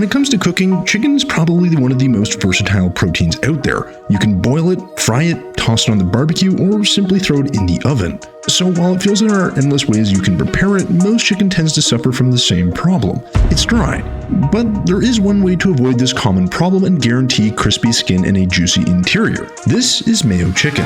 When it comes to cooking, chicken is probably one of the most versatile proteins out there. You can boil it, fry it, toss it on the barbecue, or simply throw it in the oven. So while it feels there are endless ways you can prepare it, most chicken tends to suffer from the same problem. It's dry. But there is one way to avoid this common problem and guarantee crispy skin and a juicy interior. This is Mayo Chicken.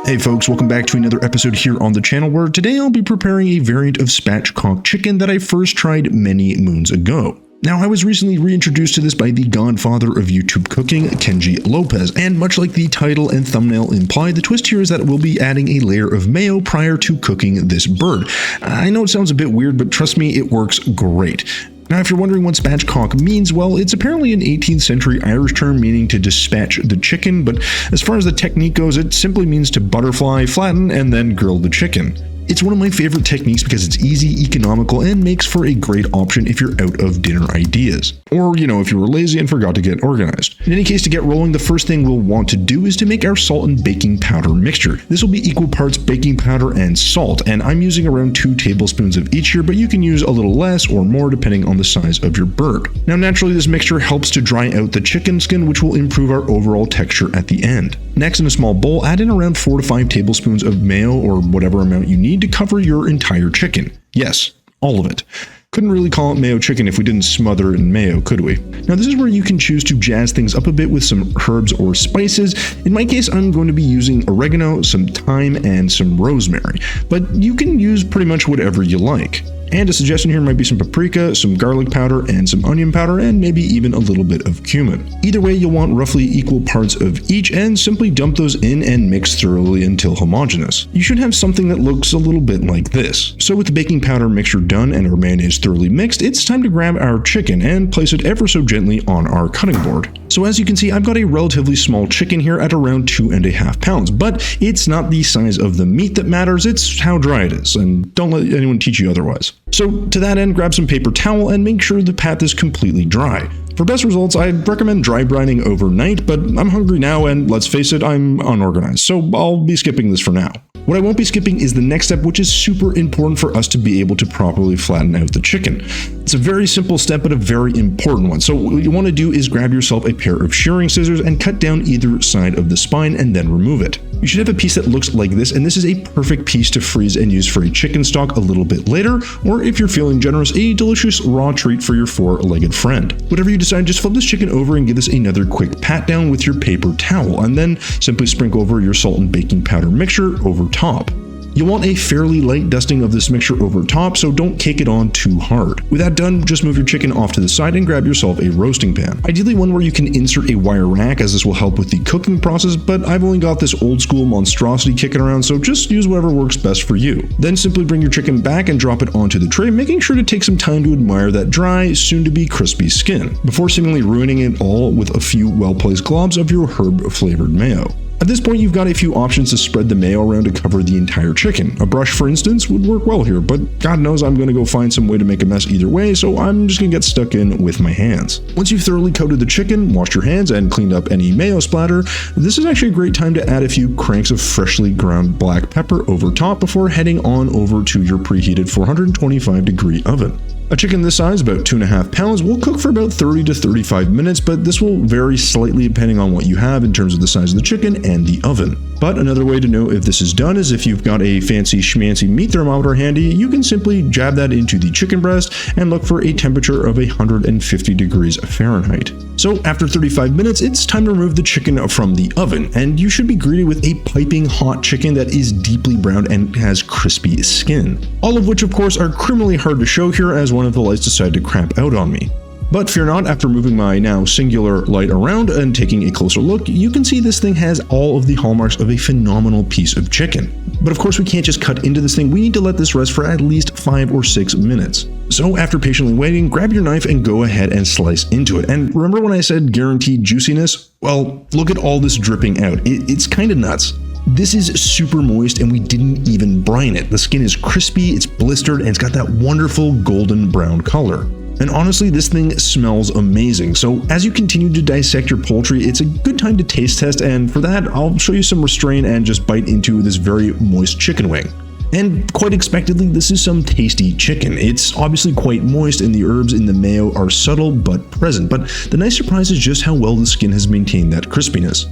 Hey folks, welcome back to another episode here on the channel where today I'll be preparing a variant of Spatchcock Chicken that I first tried many moons ago. Now, I was recently reintroduced to this by the godfather of YouTube cooking, Kenji Lopez, and much like the title and thumbnail imply, the twist here is that we'll be adding a layer of mayo prior to cooking this bird. I know it sounds a bit weird, but trust me, it works great. Now, if you're wondering what spatchcock means, well, it's apparently an 18th century Irish term meaning to dispatch the chicken, but as far as the technique goes, it simply means to butterfly, flatten, and then grill the chicken. It's one of my favorite techniques because it's easy, economical, and makes for a great option if you're out of dinner ideas. Or, if you were lazy and forgot to get organized. In any case, to get rolling, the first thing we'll want to do is to make our salt and baking powder mixture. This will be equal parts baking powder and salt, and I'm using around 2 tablespoons of each here, but you can use a little less or more depending on the size of your bird. Now, naturally, this mixture helps to dry out the chicken skin, which will improve our overall texture at the end. Next, in a small bowl, add in around 4 to 5 tablespoons of mayo or whatever amount you need to cover your entire chicken. Yes, all of it. Couldn't really call it Mayo Chicken if we didn't smother it in mayo, could we? Now, this is where you can choose to jazz things up a bit with some herbs or spices. In my case, I'm going to be using oregano, some thyme, and some rosemary, but you can use pretty much whatever you like. And a suggestion here might be some paprika, some garlic powder, and some onion powder, and maybe even a little bit of cumin. Either way, you'll want roughly equal parts of each, and simply dump those in and mix thoroughly until homogeneous. You should have something that looks a little bit like this. So with the baking powder mixture done and our mayonnaise thoroughly mixed, it's time to grab our chicken and place it ever so gently on our cutting board. So as you can see, I've got a relatively small chicken here at around 2.5 pounds, but it's not the size of the meat that matters, it's how dry it is, and don't let anyone teach you otherwise. So to that end, grab some paper towel and make sure the pat is completely dry. For best results, I'd recommend dry brining overnight, but I'm hungry now and let's face it, I'm unorganized, so I'll be skipping this for now. What I won't be skipping is the next step, which is super important for us to be able to properly flatten out the chicken. It's a very simple step, but a very important one. So what you want to do is grab yourself a pair of shearing scissors and cut down either side of the spine and then remove it. You should have a piece that looks like this, and this is a perfect piece to freeze and use for a chicken stock a little bit later, or if you're feeling generous, a delicious raw treat for your 4-legged friend. Whatever you decide, just flip this chicken over and give this another quick pat down with your paper towel, and then simply sprinkle over your salt and baking powder mixture over top. You'll want a fairly light dusting of this mixture over top, so don't cake it on too hard. With that done, just move your chicken off to the side and grab yourself a roasting pan. Ideally one where you can insert a wire rack, as this will help with the cooking process, but I've only got this old school monstrosity kicking around, so just use whatever works best for you. Then simply bring your chicken back and drop it onto the tray, making sure to take some time to admire that dry, soon-to-be crispy skin, before seemingly ruining it all with a few well-placed globs of your herb-flavored mayo. At this point, you've got a few options to spread the mayo around to cover the entire chicken. A brush, for instance, would work well here, but God knows I'm going to go find some way to make a mess either way, so I'm just going to get stuck in with my hands. Once you've thoroughly coated the chicken, washed your hands, and cleaned up any mayo splatter, this is actually a great time to add a few cranks of freshly ground black pepper over top before heading on over to your preheated 425-degree oven. A chicken this size, about 2.5 pounds, will cook for about 30 to 35 minutes, but this will vary slightly depending on what you have in terms of the size of the chicken and the oven. But another way to know if this is done is if you've got a fancy schmancy meat thermometer handy, you can simply jab that into the chicken breast and look for a temperature of 150 degrees Fahrenheit. So after 35 minutes, it's time to remove the chicken from the oven, and you should be greeted with a piping hot chicken that is deeply browned and has crispy skin. All of which of course are criminally hard to show here as one of the lights decided to crap out on me. But fear not, after moving my now singular light around and taking a closer look, you can see this thing has all of the hallmarks of a phenomenal piece of chicken. But of course we can't just cut into this thing, we need to let this rest for at least 5 or 6 minutes. So after patiently waiting, grab your knife and go ahead and slice into it. And remember when I said guaranteed juiciness? Well, look at all this dripping out. It's kind of nuts. This is super moist and we didn't even brine it. The skin is crispy, it's blistered, and it's got that wonderful golden brown color. And honestly, this thing smells amazing. So as you continue to dissect your poultry, it's a good time to taste test, and for that, I'll show you some restraint and just bite into this very moist chicken wing. And quite expectedly, this is some tasty chicken. It's obviously quite moist and the herbs in the mayo are subtle but present, but the nice surprise is just how well the skin has maintained that crispiness.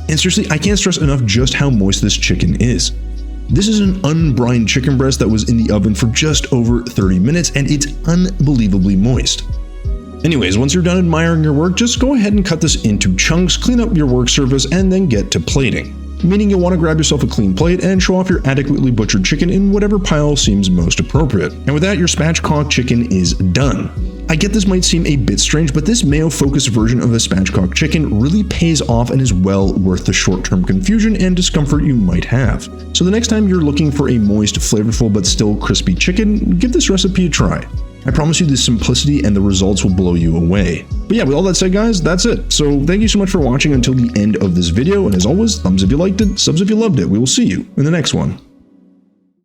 And seriously, I can't stress enough just how moist this chicken is. This is an unbrined chicken breast that was in the oven for just over 30 minutes, and it's unbelievably moist. Anyways, once you're done admiring your work, just go ahead and cut this into chunks, clean up your work surface, and then get to plating. Meaning you'll want to grab yourself a clean plate and show off your adequately butchered chicken in whatever pile seems most appropriate. And with that, your spatchcock chicken is done. I get this might seem a bit strange, but this mayo-focused version of a spatchcock chicken really pays off and is well worth the short-term confusion and discomfort you might have. So the next time you're looking for a moist, flavorful, but still crispy chicken, give this recipe a try. I promise you the simplicity and the results will blow you away. But yeah, with all that said, guys, that's it. So thank you so much for watching until the end of this video, and as always, thumbs if you liked it, subs if you loved it. We will see you in the next one.